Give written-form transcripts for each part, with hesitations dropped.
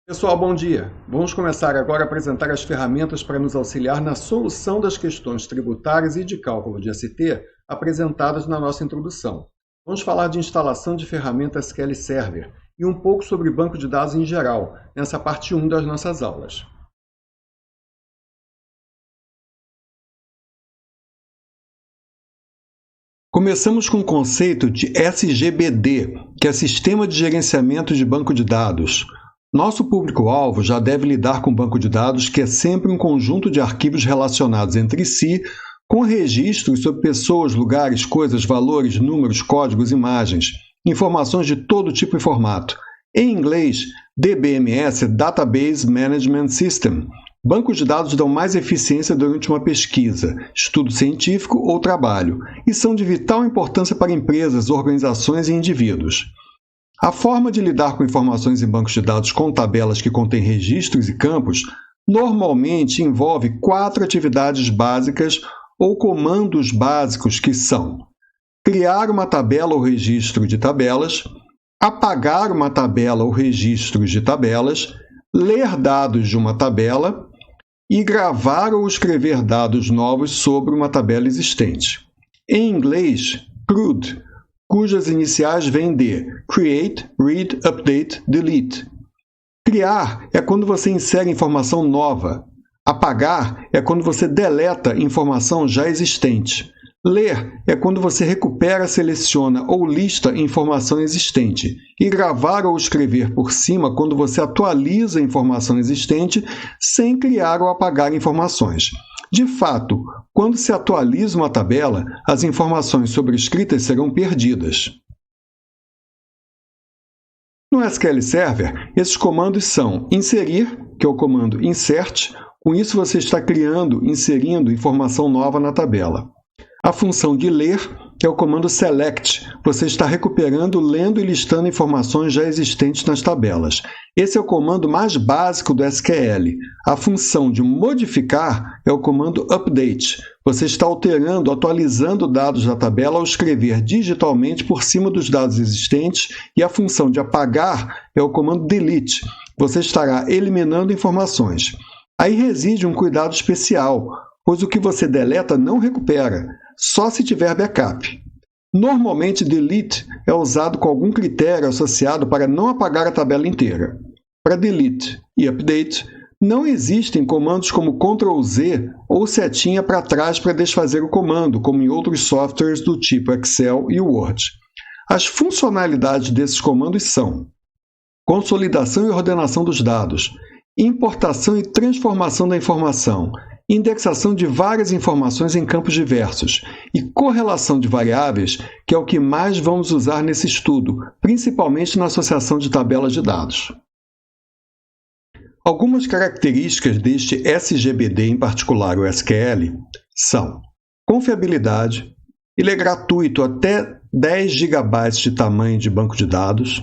Pessoal, bom dia! Vamos começar agora a apresentar as ferramentas para nos auxiliar na solução das questões tributárias e de cálculo de ST apresentadas na nossa introdução. Vamos falar de instalação de ferramenta SQL Server e um pouco sobre banco de dados em geral, nessa parte 1 das nossas aulas. Começamos com o conceito de SGBD, que é Sistema de Gerenciamento de Banco de Dados. Nosso público-alvo já deve lidar com banco de dados, que é sempre um conjunto de arquivos relacionados entre si, com registros sobre pessoas, lugares, coisas, valores, números, códigos, imagens, informações de todo tipo e formato. Em inglês, DBMS é Database Management System. Bancos de dados dão mais eficiência durante uma pesquisa, estudo científico ou trabalho, e são de vital importância para empresas, organizações e indivíduos. A forma de lidar com informações em bancos de dados com tabelas que contêm registros e campos normalmente envolve 4 atividades básicas ou comandos básicos que são: criar uma tabela ou registro de tabelas, apagar uma tabela ou registros de tabelas, ler dados de uma tabela e gravar ou escrever dados novos sobre uma tabela existente. Em inglês, CRUD, cujas iniciais vêm de Create, Read, Update, Delete. Criar é quando você insere informação nova. Apagar é quando você deleta informação já existente. Ler é quando você recupera, seleciona ou lista informação existente. E gravar ou escrever por cima quando você atualiza a informação existente sem criar ou apagar informações. De fato, quando se atualiza uma tabela, as informações sobrescritas serão perdidas. No SQL Server, esses comandos são inserir, que é o comando insert, com isso você está inserindo informação nova na tabela. A função de ler, que é o comando select, você está recuperando, lendo e listando informações já existentes nas tabelas. Esse é o comando mais básico do SQL. A função de modificar é o comando update. Você está alterando, atualizando dados da tabela ao escrever digitalmente por cima dos dados existentes, e a função de apagar é o comando delete. Você estará eliminando informações. Aí reside um cuidado especial, pois o que você deleta não recupera, só se tiver backup. Normalmente, delete é usado com algum critério associado para não apagar a tabela inteira. Para delete e update, não existem comandos como Ctrl+Z ou setinha para trás para desfazer o comando, como em outros softwares do tipo Excel e Word. As funcionalidades desses comandos são: consolidação e ordenação dos dados, importação e transformação da informação, indexação de várias informações em campos diversos e correlação de variáveis, que é o que mais vamos usar nesse estudo, principalmente na associação de tabelas de dados. Algumas características deste SGBD, em particular o SQL, são confiabilidade, ele é gratuito até 10 GB de tamanho de banco de dados,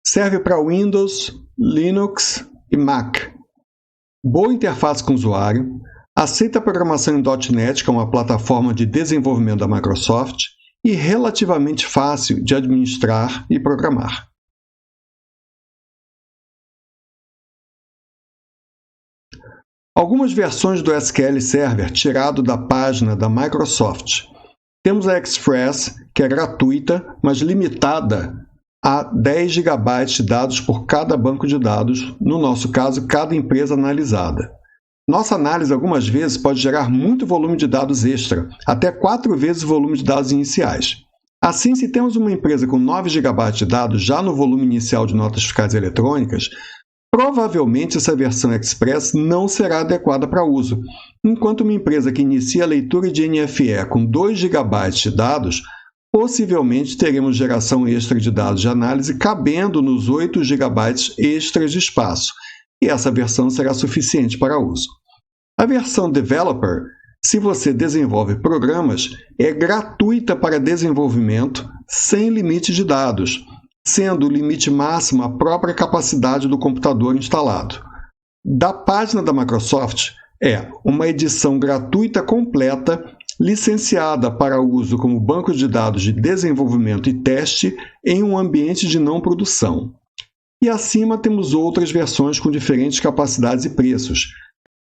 serve para Windows, Linux e Mac. Boa interface com o usuário, aceita a programação em .NET, que é uma plataforma de desenvolvimento da Microsoft, e relativamente fácil de administrar e programar. Algumas versões do SQL Server tirado da página da Microsoft. Temos a Express, que é gratuita, mas limitada a 10 GB de dados por cada banco de dados, no nosso caso, cada empresa analisada. Nossa análise, algumas vezes, pode gerar muito volume de dados extra, até 4 vezes o volume de dados iniciais. Assim, se temos uma empresa com 9 GB de dados já no volume inicial de notas fiscais eletrônicas, provavelmente essa versão Express não será adequada para uso, enquanto uma empresa que inicia a leitura de NFE com 2 GB de dados, possivelmente teremos geração extra de dados de análise cabendo nos 8 GB extras de espaço, e essa versão será suficiente para uso. A versão Developer, se você desenvolve programas, é gratuita para desenvolvimento sem limite de dados, sendo o limite máximo a própria capacidade do computador instalado. Da página da Microsoft, é uma edição gratuita completa licenciada para uso como banco de dados de desenvolvimento e teste em um ambiente de não produção. e acima temos outras versões com diferentes capacidades e preços.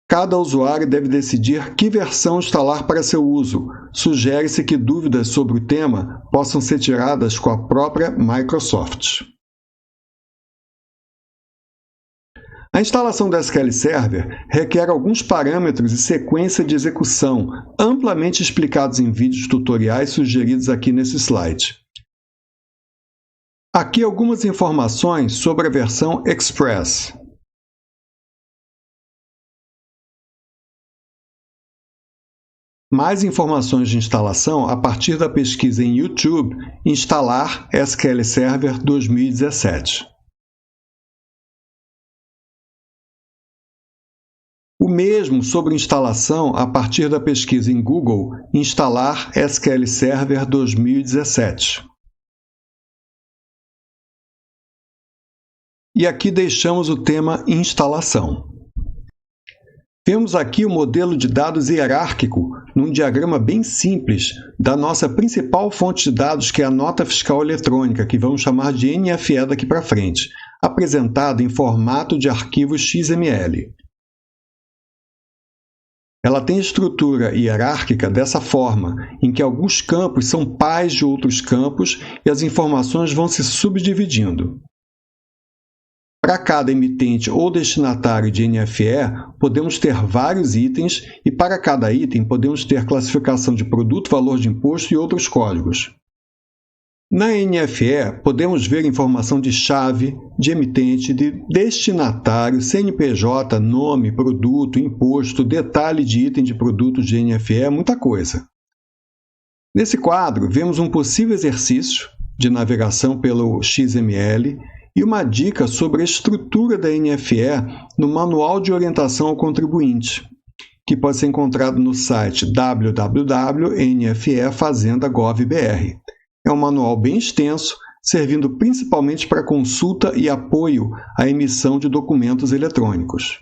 Cada usuário deve decidir que versão instalar para seu uso. Sugere-se que dúvidas sobre o tema possam ser tiradas com a própria Microsoft. A instalação do SQL Server requer alguns parâmetros e sequência de execução, amplamente explicados em vídeos tutoriais sugeridos aqui nesse slide. Aqui algumas informações sobre a versão Express. Mais informações de instalação a partir da pesquisa em YouTube Instalar SQL Server 2017. O mesmo sobre instalação a partir da pesquisa em Google Instalar SQL Server 2017. E aqui deixamos o tema instalação. Vemos aqui o modelo de dados hierárquico num diagrama bem simples da nossa principal fonte de dados, que é a nota fiscal eletrônica, que vamos chamar de NFE daqui para frente, apresentada em formato de arquivo XML. Ela tem estrutura hierárquica dessa forma, em que alguns campos são pais de outros campos e as informações vão se subdividindo. Para cada emitente ou destinatário de NFE, podemos ter vários itens e para cada item podemos ter classificação de produto, valor de imposto e outros códigos. Na NFE, podemos ver informação de chave, de emitente, de destinatário, CNPJ, nome, produto, imposto, detalhe de item de produto de NFE, muita coisa. Nesse quadro, vemos um possível exercício de navegação pelo XML e uma dica sobre a estrutura da NFE no Manual de Orientação ao Contribuinte, que pode ser encontrado no site www.nfefazenda.gov.br. É um manual bem extenso, servindo principalmente para consulta e apoio à emissão de documentos eletrônicos.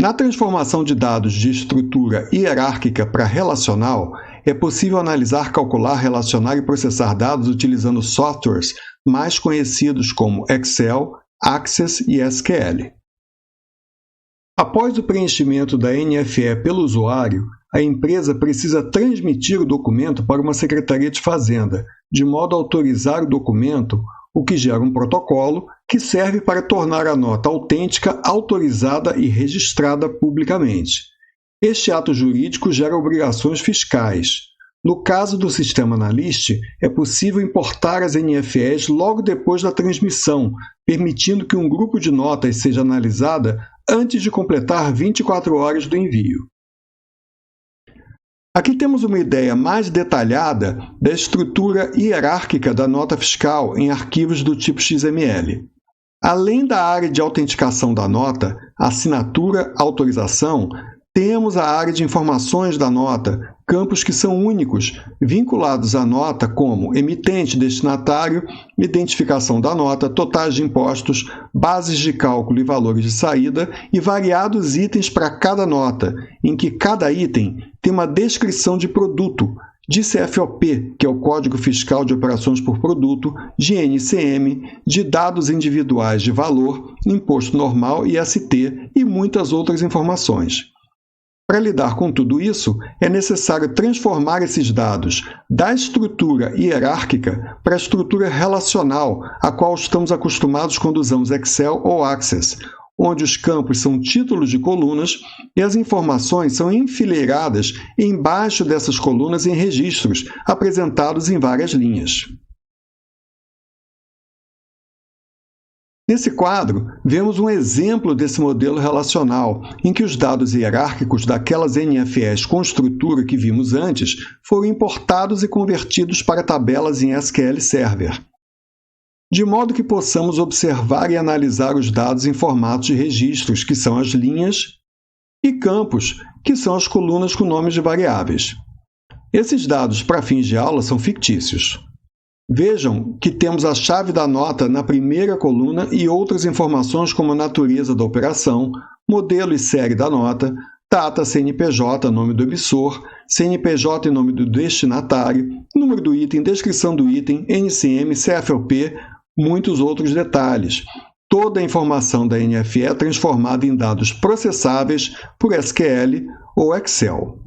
Na transformação de dados de estrutura hierárquica para relacional, é possível analisar, calcular, relacionar e processar dados utilizando softwares mais conhecidos como Excel, Access e SQL. Após o preenchimento da NFE pelo usuário, a empresa precisa transmitir o documento para uma Secretaria de Fazenda, de modo a autorizar o documento, o que gera um protocolo que serve para tornar a nota autêntica, autorizada e registrada publicamente. Este ato jurídico gera obrigações fiscais. No caso do sistema Analyst, é possível importar as NFEs logo depois da transmissão, permitindo que um grupo de notas seja analisada antes de completar 24 horas do envio. Aqui temos uma ideia mais detalhada da estrutura hierárquica da nota fiscal em arquivos do tipo XML. Além da área de autenticação da nota, assinatura, autorização, temos a área de informações da nota, campos que são únicos, vinculados à nota como emitente, destinatário, identificação da nota, totais de impostos, bases de cálculo e valores de saída e variados itens para cada nota, em que cada item tem uma descrição de produto, de CFOP, que é o Código Fiscal de Operações por Produto, de NCM, de dados individuais de valor, imposto normal e ST e muitas outras informações. Para lidar com tudo isso, é necessário transformar esses dados da estrutura hierárquica para a estrutura relacional, a qual estamos acostumados quando usamos Excel ou Access, onde os campos são títulos de colunas e as informações são enfileiradas embaixo dessas colunas em registros, apresentados em várias linhas. Nesse quadro, vemos um exemplo desse modelo relacional, em que os dados hierárquicos daquelas NFEs com estrutura que vimos antes foram importados e convertidos para tabelas em SQL Server, de modo que possamos observar e analisar os dados em formatos de registros, que são as linhas, e campos, que são as colunas com nomes de variáveis. Esses dados, para fins de aula, são fictícios. Vejam que temos a chave da nota na primeira coluna e outras informações como a natureza da operação, modelo e série da nota, data, CNPJ, nome do emissor, CNPJ e nome do destinatário, número do item, descrição do item, NCM, CFOP, muitos outros detalhes. Toda a informação da NFE é transformada em dados processáveis por SQL ou Excel.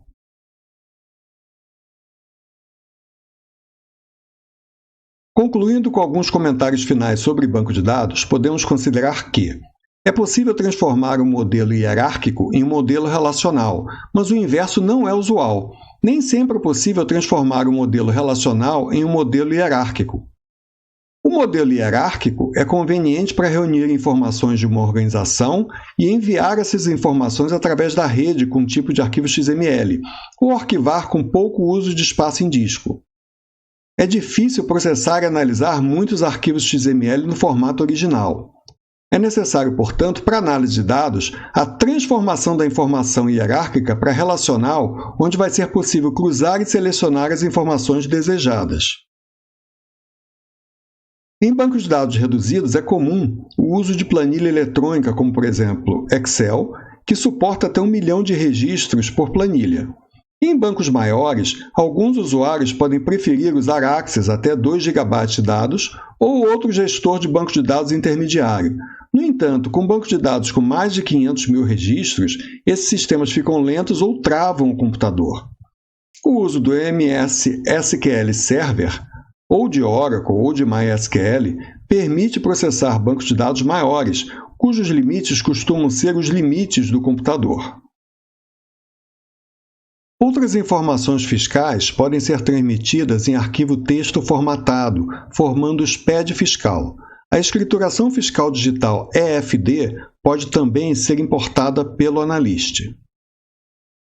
Concluindo com alguns comentários finais sobre banco de dados, podemos considerar que é possível transformar um modelo hierárquico em um modelo relacional, mas o inverso não é usual. Nem sempre é possível transformar um modelo relacional em um modelo hierárquico. O modelo hierárquico é conveniente para reunir informações de uma organização e enviar essas informações através da rede com tipo de arquivo XML, ou arquivar com pouco uso de espaço em disco. É difícil processar e analisar muitos arquivos XML no formato original. É necessário, portanto, para análise de dados, a transformação da informação hierárquica para relacional, onde vai ser possível cruzar e selecionar as informações desejadas. Em bancos de dados reduzidos, é comum o uso de planilha eletrônica, como, por exemplo, Excel, que suporta até 1 milhão de registros por planilha. E em bancos maiores, alguns usuários podem preferir usar Access até 2 GB de dados ou outro gestor de banco de dados intermediário. No entanto, com banco de dados com mais de 500 mil registros, esses sistemas ficam lentos ou travam o computador. O uso do MS SQL Server, ou de Oracle ou de MySQL, permite processar bancos de dados maiores, cujos limites costumam ser os limites do computador. Outras informações fiscais podem ser transmitidas em arquivo texto formatado, formando o SPED fiscal. A escrituração fiscal digital EFD pode também ser importada pelo analista.